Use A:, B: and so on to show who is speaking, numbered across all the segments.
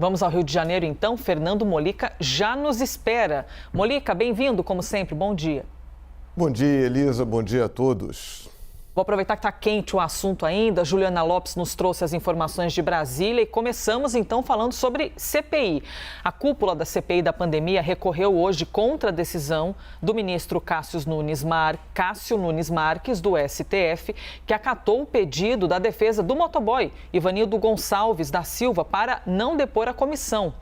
A: Vamos ao Rio de Janeiro, então. Fernando Molica já nos espera. Molica, bem-vindo, como sempre. Bom dia.
B: Bom dia, Elisa. Bom dia a todos.
A: Vou aproveitar que está quente o assunto ainda. Juliana Lopes nos trouxe as informações de Brasília e começamos então falando sobre CPI. A cúpula da CPI da pandemia recorreu hoje contra a decisão do ministro Cássio Nunes Marques, do STF, que acatou o pedido da defesa do motoboy Ivanildo Gonçalves da Silva para não depor a comissão.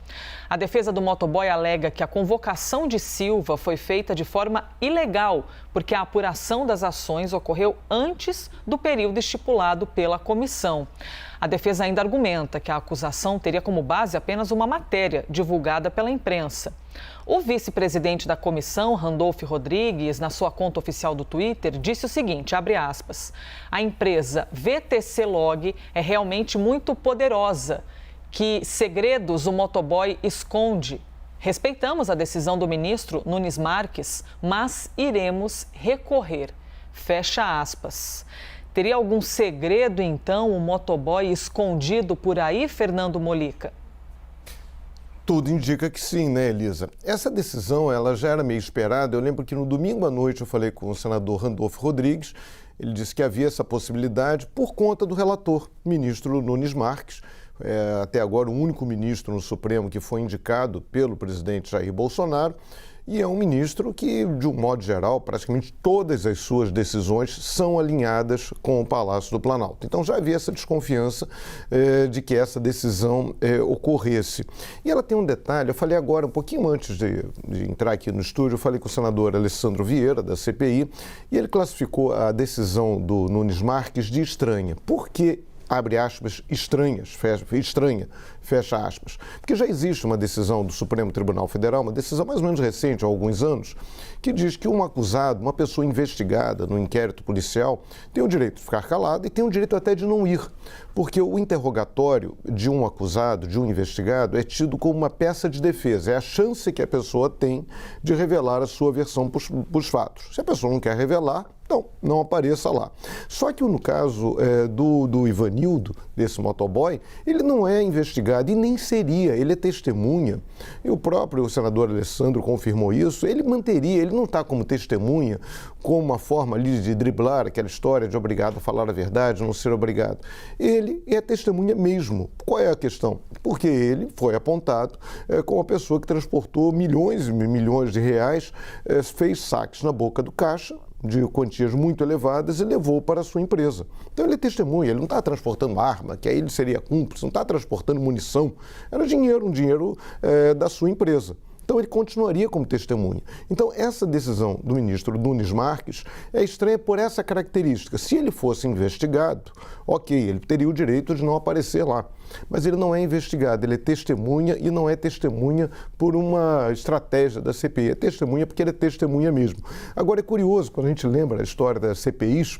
A: A defesa do motoboy alega que a convocação de Silva foi feita de forma ilegal, porque a apuração das ações ocorreu antes do período estipulado pela comissão. A defesa ainda argumenta que a acusação teria como base apenas uma matéria divulgada pela imprensa. O vice-presidente da comissão, Randolph Rodrigues, na sua conta oficial do Twitter, disse o seguinte, abre aspas, a empresa VTC Log é realmente muito poderosa. Que segredos o motoboy esconde. Respeitamos a decisão do ministro Nunes Marques, mas iremos recorrer. Fecha aspas. Teria algum segredo, então, o motoboy escondido por aí, Fernando Molica?
B: Tudo indica que sim, né, Elisa? Essa decisão, ela já era meio esperada. Eu lembro que no domingo à noite eu falei com o senador Randolph Rodrigues. Ele disse que havia essa possibilidade por conta do relator, ministro Nunes Marques. Até agora o único ministro no Supremo que foi indicado pelo presidente Jair Bolsonaro, e é um ministro que, de um modo geral, praticamente todas as suas decisões são alinhadas com o Palácio do Planalto. Então já havia essa desconfiança de que essa decisão ocorresse. E ela tem um detalhe, eu falei agora, um pouquinho antes de entrar aqui no estúdio, eu falei com o senador Alessandro Vieira, da CPI, e ele classificou a decisão do Nunes Marques de estranha. Por que abre aspas, estranha, fecha aspas. Porque já existe uma decisão do Supremo Tribunal Federal, uma decisão mais ou menos recente, há alguns anos, que diz que um acusado, uma pessoa investigada no inquérito policial, tem o direito de ficar calado e tem o direito até de não ir. Porque o interrogatório de um acusado, de um investigado, é tido como uma peça de defesa. É a chance que a pessoa tem de revelar a sua versão para os fatos. Se a pessoa não quer revelar, então, não apareça lá. Só que no caso do Ivanildo, desse motoboy, ele não é investigado e nem seria, ele é testemunha. E o próprio senador Alessandro confirmou isso, ele manteria, ele não está como testemunha, como uma forma ali de driblar aquela história de obrigado a falar a verdade, não ser obrigado. Ele é testemunha mesmo. Qual é a questão? Porque ele foi apontado como a pessoa que transportou milhões e milhões de reais, fez saques na boca do caixa, de quantias muito elevadas e levou para a sua empresa. Então ele é testemunha, ele não está transportando arma, que aí ele seria cúmplice, não está transportando munição, era dinheiro, um dinheiro da sua empresa. Então ele continuaria como testemunha. Então essa decisão do ministro Nunes Marques é estranha por essa característica. Se ele fosse investigado, ok, ele teria o direito de não aparecer lá. Mas ele não é investigado, ele é testemunha e não é testemunha por uma estratégia da CPI. É testemunha porque ele é testemunha mesmo. Agora é curioso, quando a gente lembra a história das CPIs,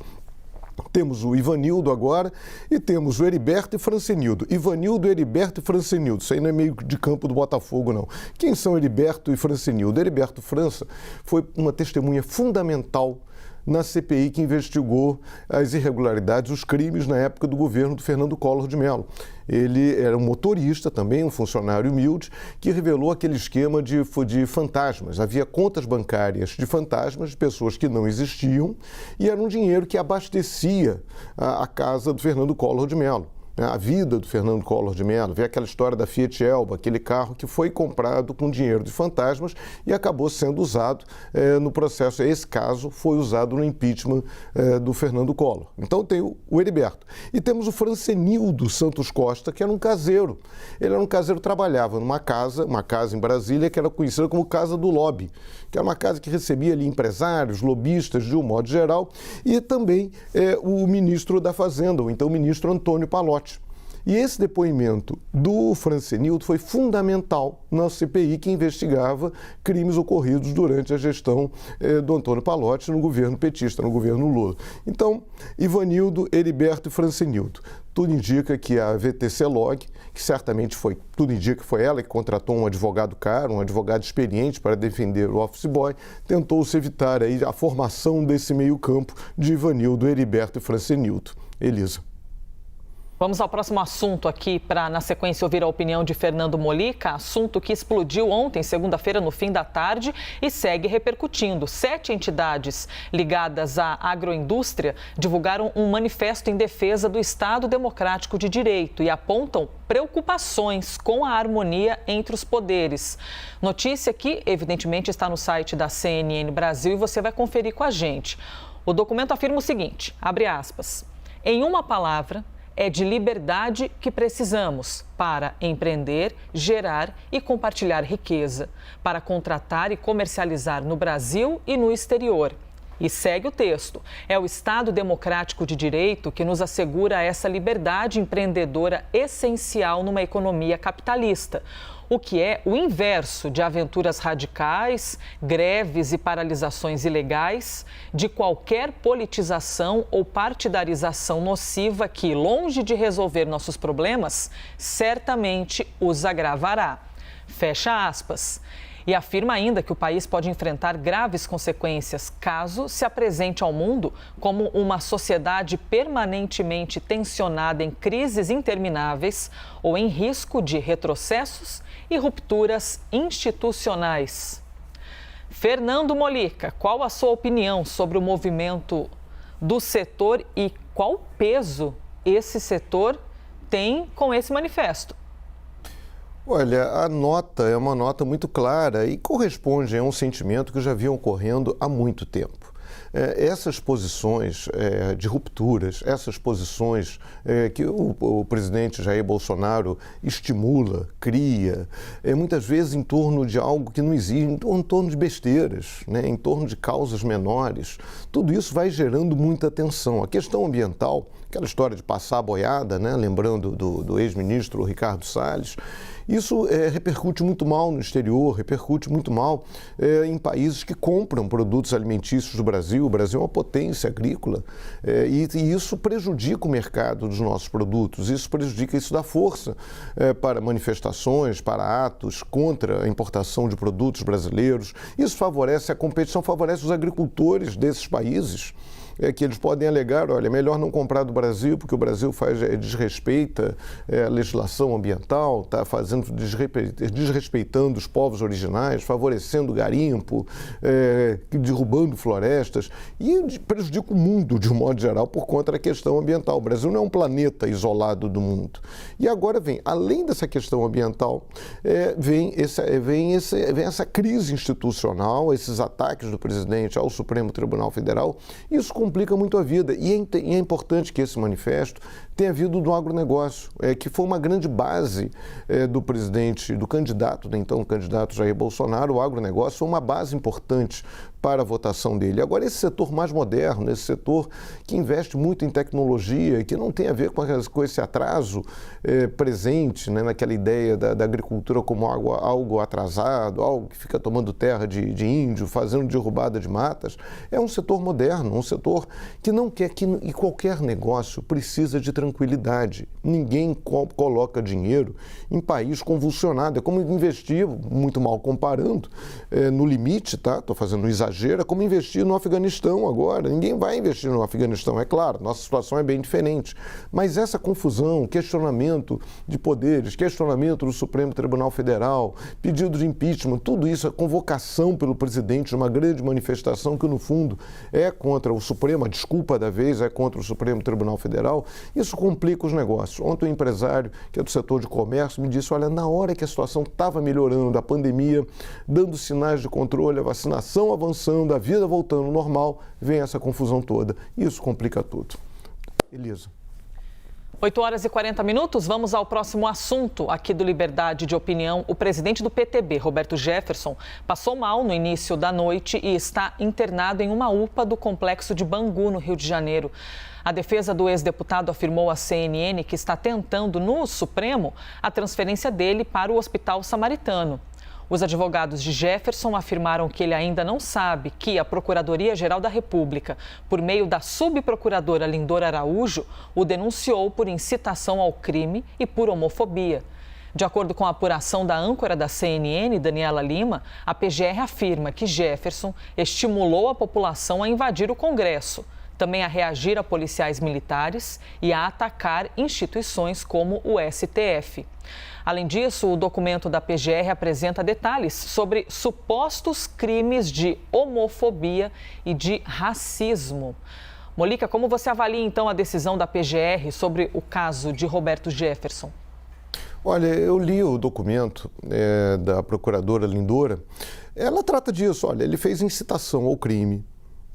B: temos o Ivanildo agora e temos o Heriberto e Francenildo. Ivanildo, Heriberto e Francenildo. Isso aí não é meio de campo do Botafogo, não. Quem são Heriberto e Francenildo? Heriberto França foi uma testemunha fundamental na CPI que investigou as irregularidades, os crimes na época do governo do Fernando Collor de Mello. Ele era um motorista também, um funcionário humilde, que revelou aquele esquema de fantasmas. Havia contas bancárias de fantasmas, de pessoas que não existiam, e era um dinheiro que abastecia a casa do Fernando Collor de Mello. A vida do Fernando Collor de Mello, vê aquela história da Fiat Elba, aquele carro que foi comprado com dinheiro de fantasmas e acabou sendo usado no processo. Esse caso foi usado no impeachment do Fernando Collor. Então tem o Heriberto. E temos o Francenildo Santos Costa, que era um caseiro. Ele era um caseiro, trabalhava numa casa em Brasília, que era conhecida como Casa do Lobby, que era uma casa que recebia ali empresários, lobistas, de um modo geral, e também o ministro da Fazenda, ou então o ministro Antônio Pallotti. E esse depoimento do Francenildo foi fundamental na CPI que investigava crimes ocorridos durante a gestão do Antônio Pallotti no governo petista, no governo Lula. Então, Ivanildo, Heriberto e Francenildo. Tudo indica que a VTC Log, que certamente tudo indica que foi ela que contratou um advogado caro, um advogado experiente para defender o office boy, tentou-se evitar aí a formação desse meio-campo de Ivanildo, Heriberto e Francenildo. Elisa.
A: Vamos ao próximo assunto aqui para, na sequência, ouvir a opinião de Fernando Molica, assunto que explodiu ontem, segunda-feira, no fim da tarde, e segue repercutindo. 7 entidades ligadas à agroindústria divulgaram um manifesto em defesa do Estado Democrático de Direito e apontam preocupações com a harmonia entre os poderes. Notícia que, evidentemente, está no site da CNN Brasil e você vai conferir com a gente. O documento afirma o seguinte, abre aspas, em uma palavra, é de liberdade que precisamos para empreender, gerar e compartilhar riqueza, para contratar e comercializar no Brasil e no exterior. E segue o texto. É o Estado Democrático de Direito que nos assegura essa liberdade empreendedora essencial numa economia capitalista, o que é o inverso de aventuras radicais, greves e paralisações ilegais, de qualquer politização ou partidarização nociva que, longe de resolver nossos problemas, certamente os agravará. Fecha aspas. E afirma ainda que o país pode enfrentar graves consequências caso se apresente ao mundo como uma sociedade permanentemente tensionada em crises intermináveis ou em risco de retrocessos e rupturas institucionais. Fernando Molica, qual a sua opinião sobre o movimento do setor e qual peso esse setor tem com esse manifesto?
B: Olha, a nota é uma nota muito clara e corresponde a um sentimento que já vinha ocorrendo há muito tempo. Essas posições de rupturas, essas posições que o presidente Jair Bolsonaro estimula, cria, muitas vezes em torno de algo que não existe, em torno de besteiras, né, em torno de causas menores, tudo isso vai gerando muita tensão. A questão ambiental, aquela história de passar a boiada, né, lembrando do ex-ministro Ricardo Salles, isso repercute muito mal no exterior, repercute muito mal em países que compram produtos alimentícios do Brasil. O Brasil é uma potência agrícola e isso prejudica o mercado dos nossos produtos, isso prejudica, isso dá força para manifestações, para atos contra a importação de produtos brasileiros. Isso favorece a competição, favorece os agricultores desses países. Que eles podem alegar, olha, é melhor não comprar do Brasil, porque o Brasil desrespeita a legislação ambiental, está desrespeitando os povos originais, favorecendo o garimpo, derrubando florestas e prejudica o mundo de um modo geral por conta da questão ambiental. O Brasil não é um planeta isolado do mundo. E agora além dessa questão ambiental, vem essa crise institucional, esses ataques do presidente ao Supremo Tribunal Federal. Isso complica muito a vida e é importante que esse manifesto tenha vindo do agronegócio, que foi uma grande base do presidente, do candidato, então o candidato Jair Bolsonaro. O agronegócio foi uma base importante para a votação dele. Agora, esse setor mais moderno, esse setor que investe muito em tecnologia, que não tem a ver com esse atraso presente, né, naquela ideia da agricultura como algo atrasado, algo que fica tomando terra de índio, fazendo derrubada de matas, é um setor moderno, um setor que não quer e qualquer negócio precisa de tranquilidade. Ninguém coloca dinheiro em país convulsionado. É como investir, muito mal comparando, no limite, tá? Estou fazendo um exagero, é como investir no Afeganistão agora. Ninguém vai investir no Afeganistão, é claro, nossa situação é bem diferente. Mas essa confusão, questionamento de poderes, questionamento do Supremo Tribunal Federal, pedido de impeachment, tudo isso, a convocação pelo presidente de uma grande manifestação que, no fundo, é contra o Supremo, a desculpa da vez é contra o Supremo Tribunal Federal, isso complica os negócios. Ontem um empresário, que é do setor de comércio, me disse, olha, na hora que a situação estava melhorando, a pandemia dando sinais de controle, a vacinação avançando, a vida voltando ao normal, vem essa confusão toda. Isso complica tudo. Elisa.
A: 8h40, vamos ao próximo assunto aqui do Liberdade de Opinião. O presidente do PTB, Roberto Jefferson, passou mal no início da noite e está internado em uma UPA do complexo de Bangu, no Rio de Janeiro. A defesa do ex-deputado afirmou à CNN que está tentando, no Supremo, a transferência dele para o Hospital Samaritano. Os advogados de Jefferson afirmaram que ele ainda não sabe que a Procuradoria-Geral da República, por meio da subprocuradora Lindor Araújo, o denunciou por incitação ao crime e por homofobia. De acordo com a apuração da âncora da CNN, Daniela Lima, a PGR afirma que Jefferson estimulou a população a invadir o Congresso. também a reagir a policiais militares e a atacar instituições como o STF. Além disso, o documento da PGR apresenta detalhes sobre supostos crimes de homofobia e de racismo. Molica, como você avalia então a decisão da PGR sobre o caso de Roberto Jefferson?
B: Olha, eu li o documento da procuradora Lindora. Ela trata disso, olha, ele fez incitação ao crime,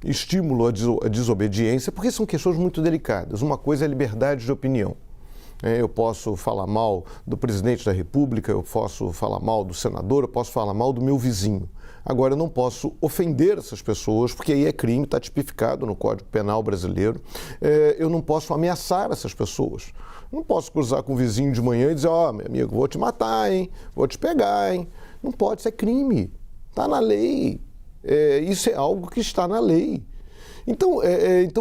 B: estímulo à desobediência, porque são questões muito delicadas. Uma coisa é a liberdade de opinião. Eu posso falar mal do presidente da República, eu posso falar mal do senador, eu posso falar mal do meu vizinho. Agora, eu não posso ofender essas pessoas, porque aí é crime, está tipificado no Código Penal brasileiro. Eu não posso ameaçar essas pessoas. Não posso cruzar com o vizinho de manhã e dizer, meu amigo, vou te matar, hein? Vou te pegar, hein? Não pode, isso é crime. Está na lei. Isso é algo que está na lei. Então,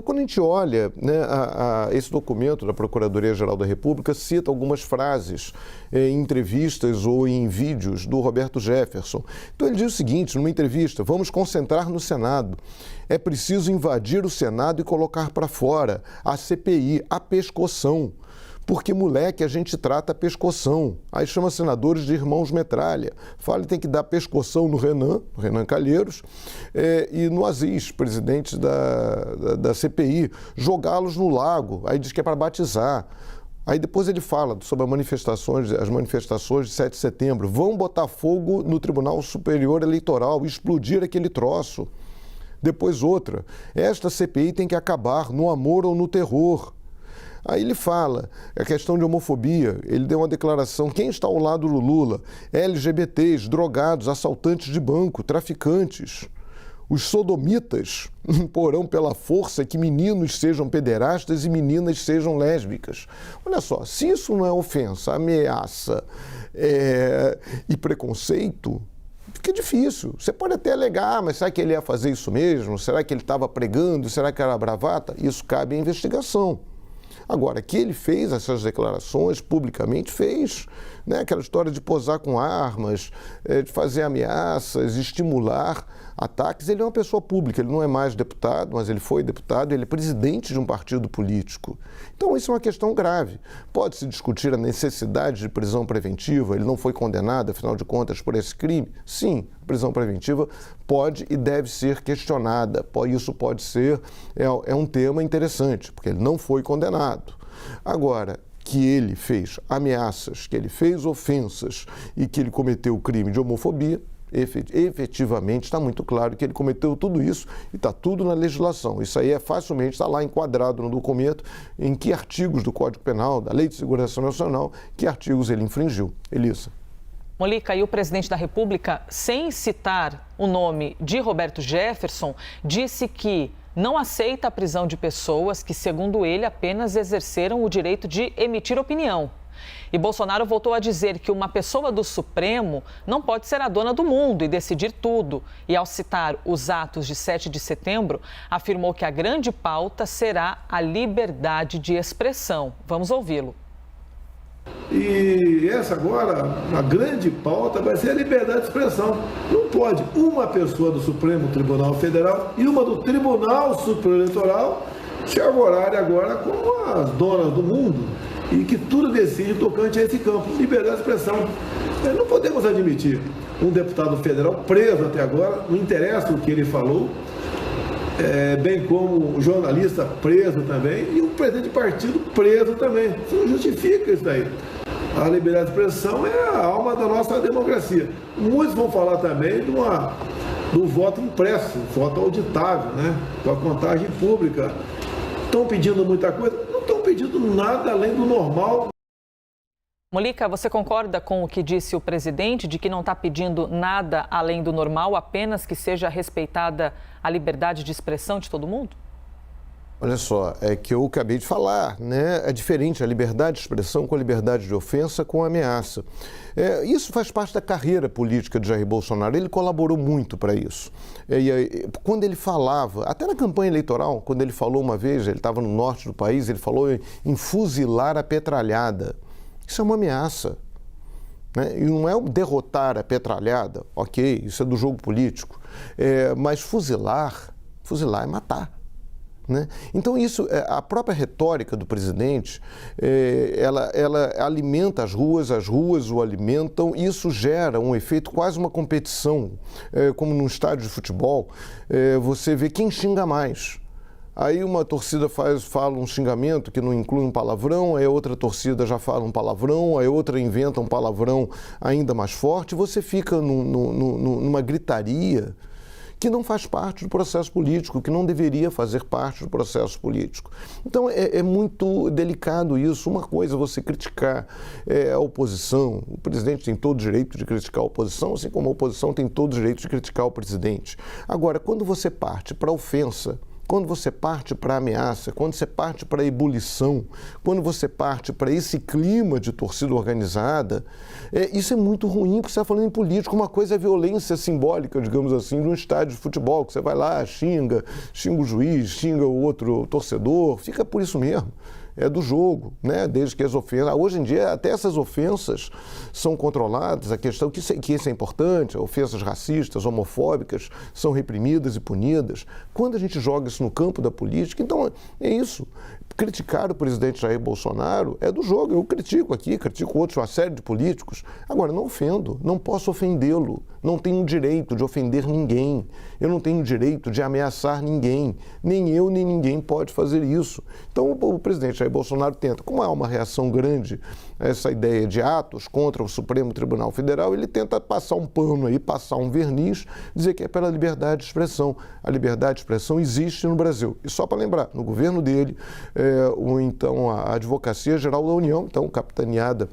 B: quando a gente olha, né, esse documento da Procuradoria-Geral da República, cita algumas frases em entrevistas ou em vídeos do Roberto Jefferson. Então, ele diz o seguinte, numa entrevista, vamos concentrar no Senado. É preciso invadir o Senado e colocar para fora a CPI, a pescoção. Porque, moleque, a gente trata a pescoção. Aí chama senadores de irmãos metralha. Fala que tem que dar pescoção no Renan Calheiros, e no Aziz, presidente da CPI, jogá-los no lago. Aí diz que é para batizar. Aí depois ele fala sobre as manifestações de 7 de setembro. Vão botar fogo no Tribunal Superior Eleitoral, explodir aquele troço. Depois outra. Esta CPI tem que acabar no amor ou no terror. Aí ele fala, a questão de homofobia, ele deu uma declaração, quem está ao lado do Lula? LGBTs, drogados, assaltantes de banco, traficantes. Os sodomitas imporão pela força que meninos sejam pederastas e meninas sejam lésbicas. Olha só, se isso não é ofensa, ameaça e preconceito, fica difícil. Você pode até alegar, mas será que ele ia fazer isso mesmo? Será que ele estava pregando? Será que era bravata? Isso cabe à investigação. Agora, que ele fez essas declarações, publicamente fez, né? Aquela história de posar com armas, de fazer ameaças, estimular ataques. Ele é uma pessoa pública, ele não é mais deputado, mas ele foi deputado, ele é presidente de um partido político. Então, isso é uma questão grave. Pode-se discutir a necessidade de prisão preventiva, ele não foi condenado, afinal de contas, por esse crime? Sim, a prisão preventiva pode e deve ser questionada. Isso pode ser, um tema interessante, porque ele não foi condenado. Agora, que ele fez ameaças, que ele fez ofensas e que ele cometeu o crime de homofobia, efetivamente está muito claro que ele cometeu tudo isso e está tudo na legislação. Isso aí facilmente está lá enquadrado no documento em que artigos do Código Penal, da Lei de Segurança Nacional, que artigos ele infringiu. Elissa.
A: Molica, e o presidente da República, sem citar o nome de Roberto Jefferson, disse que não aceita a prisão de pessoas que, segundo ele, apenas exerceram o direito de emitir opinião. E Bolsonaro voltou a dizer que uma pessoa do Supremo não pode ser a dona do mundo e decidir tudo. E ao citar os atos de 7 de setembro, afirmou que a grande pauta será a liberdade de expressão. Vamos ouvi-lo.
C: E essa agora, a grande pauta vai ser a liberdade de expressão. Não pode uma pessoa do Supremo Tribunal Federal e uma do Tribunal Superior Eleitoral se arvorarem agora como as donas do mundo e que tudo decide tocante a esse campo. Liberdade de expressão. Não podemos admitir um deputado federal preso até agora, não interessa o que ele falou, bem como um jornalista preso também e um presidente de partido preso também. Isso não justifica isso daí. A liberdade de expressão é a alma da nossa democracia. Muitos vão falar também do voto impresso, voto auditável, né? Com a contagem pública. Estão pedindo muita coisa? Não estão pedindo nada além do normal.
A: Molica, você concorda com o que disse o presidente, de que não está pedindo nada além do normal, apenas que seja respeitada a liberdade de expressão de todo mundo?
B: Olha só, é que eu acabei de falar, né? É diferente a liberdade de expressão com a liberdade de ofensa com a ameaça. Isso faz parte da carreira política de Jair Bolsonaro, ele colaborou muito para isso. Quando ele falava, até na campanha eleitoral, quando ele falou uma vez, ele estava no norte do país, ele falou em fuzilar a petralhada. Isso é uma ameaça, né? E não é derrotar a petralhada, ok, isso é do jogo político, mas fuzilar é matar. Né? Então, a própria retórica do presidente, ela alimenta as ruas o alimentam, e isso gera um efeito, quase uma competição, como num estádio de futebol, você vê quem xinga mais. Aí uma torcida fala um xingamento que não inclui um palavrão, aí outra torcida já fala um palavrão, aí outra inventa um palavrão ainda mais forte, você fica numa gritaria que não faz parte do processo político, que não deveria fazer parte do processo político. Então, é muito delicado isso. Uma coisa é você criticar a oposição. O presidente tem todo o direito de criticar a oposição, assim como a oposição tem todo o direito de criticar o presidente. Agora, quando você parte para a ofensa, quando você parte para a ameaça, quando você parte para a ebulição, quando você parte para esse clima de torcida organizada, isso é muito ruim, porque você está falando em política. Uma coisa é violência simbólica, digamos assim, de um estádio de futebol, que você vai lá, xinga o juiz, xinga o outro torcedor, fica por isso mesmo. É do jogo, né? Desde que as ofensas... Hoje em dia, até essas ofensas são controladas, a questão que isso é importante, ofensas racistas, homofóbicas, são reprimidas e punidas. Quando a gente joga isso no campo da política, então é isso. Criticar o presidente Jair Bolsonaro é do jogo. Eu critico aqui, critico outros, uma série de políticos. Agora, não ofendo, não posso ofendê-lo. Não tenho o direito de ofender ninguém. Eu não tenho o direito de ameaçar ninguém. Nem eu, nem ninguém pode fazer isso. Então, o presidente Jair Bolsonaro tenta, como há uma reação grande a essa ideia de atos contra o Supremo Tribunal Federal, ele tenta passar um pano aí, passar um verniz, dizer que é pela liberdade de expressão. A liberdade de expressão existe no Brasil. E só para lembrar, no governo dele, a Advocacia Geral da União, então capitaneada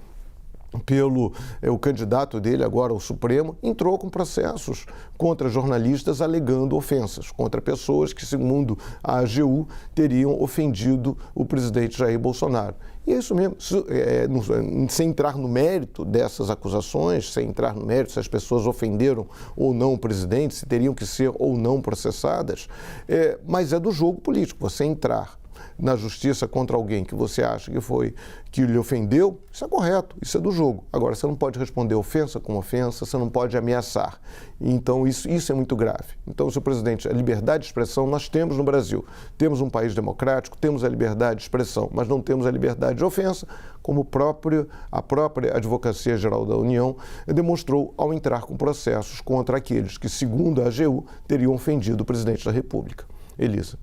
B: pelo o candidato dele agora ao Supremo, entrou com processos contra jornalistas alegando ofensas, contra pessoas que, segundo a AGU, teriam ofendido o presidente Jair Bolsonaro. E é isso mesmo, sem entrar no mérito dessas acusações, sem entrar no mérito se as pessoas ofenderam ou não o presidente, se teriam que ser ou não processadas, mas é do jogo político, você entrar na justiça contra alguém que você acha que lhe ofendeu, isso é correto, isso é do jogo. Agora, você não pode responder ofensa com ofensa, você não pode ameaçar. Então, isso é muito grave. Então, senhor presidente, a liberdade de expressão nós temos no Brasil. Temos um país democrático, temos a liberdade de expressão, mas não temos a liberdade de ofensa, como a própria Advocacia Geral da União demonstrou ao entrar com processos contra aqueles que, segundo a AGU, teriam ofendido o presidente da República. Elisa.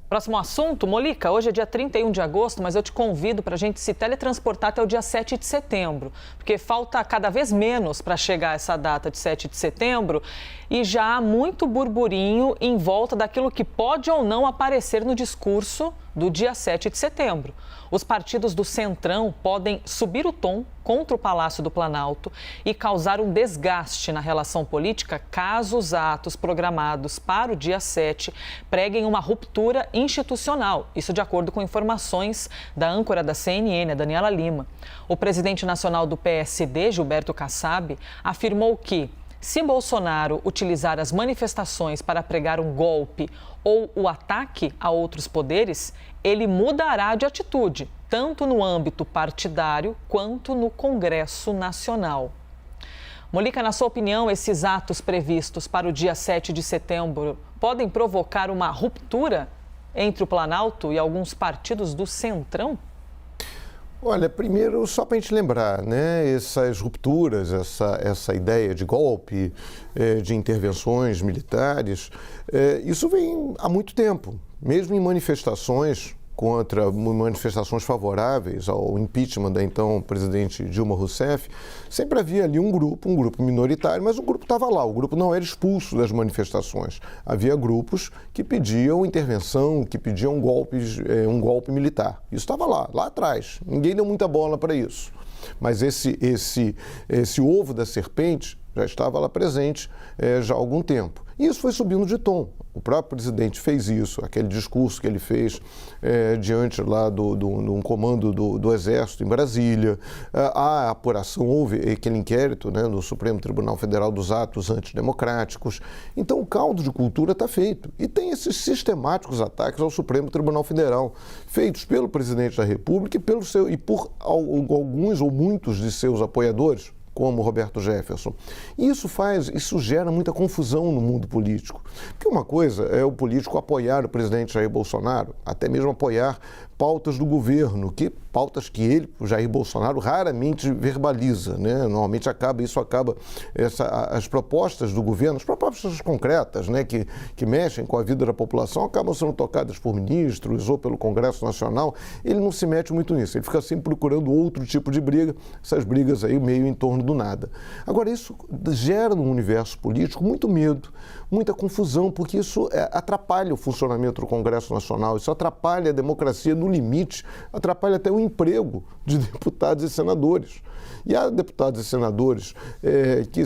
A: Próximo assunto, Molica, hoje é dia 31 de agosto, mas eu te convido para a gente se teletransportar até o dia 7 de setembro, porque falta cada vez menos para chegar essa data de 7 de setembro e já há muito burburinho em volta daquilo que pode ou não aparecer no discurso do dia 7 de setembro. Os partidos do Centrão podem subir o tom contra o Palácio do Planalto e causar um desgaste na relação política caso os atos programados para o dia 7 preguem uma ruptura institucional. Isso de acordo com informações da âncora da CNN, a Daniela Lima. O presidente nacional do PSD, Gilberto Kassab, afirmou que, se Bolsonaro utilizar as manifestações para pregar um golpe ou o ataque a outros poderes, ele mudará de atitude, tanto no âmbito partidário quanto no Congresso Nacional. Molica, na sua opinião, esses atos previstos para o dia 7 de setembro podem provocar uma ruptura entre o Planalto e alguns partidos do Centrão?
B: Olha, primeiro, só para a gente lembrar, né, essas rupturas, essa ideia de golpe, de intervenções militares, isso vem há muito tempo, mesmo em manifestações favoráveis ao impeachment da então presidente Dilma Rousseff, sempre havia ali um grupo minoritário, mas o grupo estava lá, o grupo não era expulso das manifestações. Havia grupos que pediam intervenção, que pediam um golpe militar. Isso estava lá atrás. Ninguém deu muita bola para isso. Mas esse ovo da serpente já estava lá presente já há algum tempo. E isso foi subindo de tom. O próprio presidente fez isso, aquele discurso que ele fez diante lá de um comando do Exército em Brasília. A apuração, houve aquele inquérito, né, no Supremo Tribunal Federal dos atos antidemocráticos. Então o caldo de cultura está feito. E tem esses sistemáticos ataques ao Supremo Tribunal Federal, feitos pelo presidente da República e por alguns ou muitos de seus apoiadores, como Roberto Jefferson. E isso gera muita confusão no mundo político. Porque uma coisa é o político apoiar o presidente Jair Bolsonaro, até mesmo apoiar pautas do governo, pautas que ele, o Jair Bolsonaro, raramente verbaliza, né? Normalmente as propostas do governo, as propostas concretas, né, que mexem com a vida da população, acabam sendo tocadas por ministros ou pelo Congresso Nacional. Ele não se mete muito nisso, ele fica sempre procurando outro tipo de briga, essas brigas aí meio em torno do nada. Agora, isso gera no universo político muito medo, muita confusão, porque isso atrapalha o funcionamento do Congresso Nacional, isso atrapalha a democracia no limite, atrapalha até o emprego de deputados e senadores. E há deputados e senadores que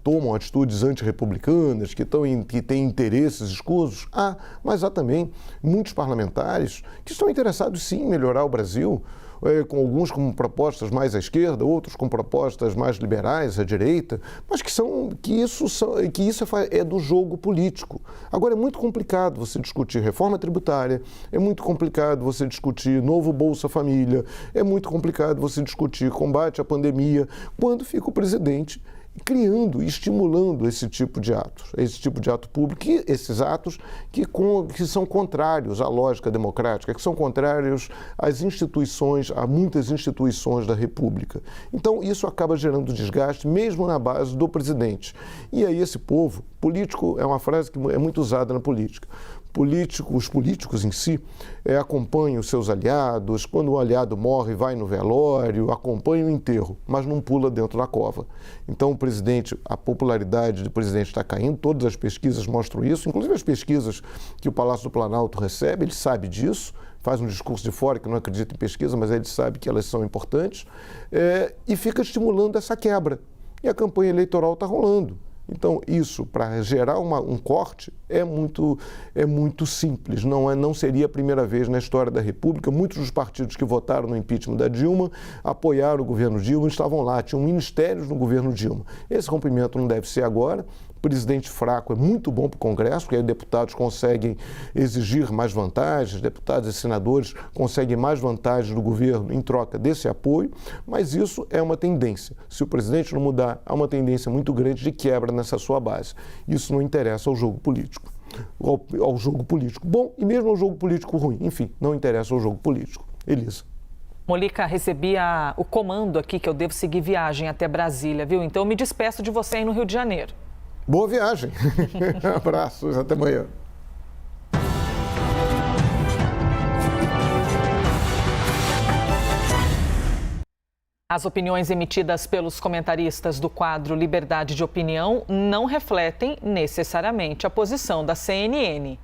B: tomam atitudes antirrepublicanas, que têm interesses escusos. Mas há também muitos parlamentares que estão interessados, sim, em melhorar o Brasil, com alguns com propostas mais à esquerda, outros com propostas mais liberais à direita, mas que isso é do jogo político. Agora, é muito complicado você discutir reforma tributária, é muito complicado você discutir novo Bolsa Família, é muito complicado você discutir combate à pandemia, quando fica o presidente criando e estimulando esse tipo de ato público, e esses atos que são contrários à lógica democrática, que são contrários às instituições, a muitas instituições da República. Então, isso acaba gerando desgaste, mesmo na base do presidente. E aí esse povo, político é uma frase que é muito usada na política. Os políticos em si acompanham os seus aliados, quando o aliado morre, vai no velório, acompanha o enterro, mas não pula dentro da cova. Então, a popularidade do presidente está caindo, todas as pesquisas mostram isso, inclusive as pesquisas que o Palácio do Planalto recebe, ele sabe disso, faz um discurso de fora que não acredita em pesquisa, mas ele sabe que elas são importantes, e fica estimulando essa quebra. E a campanha eleitoral está rolando. Então, isso, para gerar um corte, é muito simples. Não seria a primeira vez na história da República. Muitos dos partidos que votaram no impeachment da Dilma apoiaram o governo Dilma, estavam lá, tinham ministérios no governo Dilma. Esse rompimento não deve ser agora. Presidente fraco é muito bom para o Congresso, porque aí deputados conseguem exigir mais vantagens, deputados e senadores conseguem mais vantagens do governo em troca desse apoio, mas isso é uma tendência. Se o presidente não mudar, há uma tendência muito grande de quebra nessa sua base. Isso não interessa ao jogo político. Ao jogo político bom e mesmo ao jogo político ruim. Enfim, não interessa ao jogo político. Elisa.
A: Molica, recebi o comando aqui que eu devo seguir viagem até Brasília, viu? Então eu me despeço de você aí no Rio de Janeiro.
B: Boa viagem. Abraços, até amanhã.
A: As opiniões emitidas pelos comentaristas do quadro Liberdade de Opinião não refletem necessariamente a posição da CNN.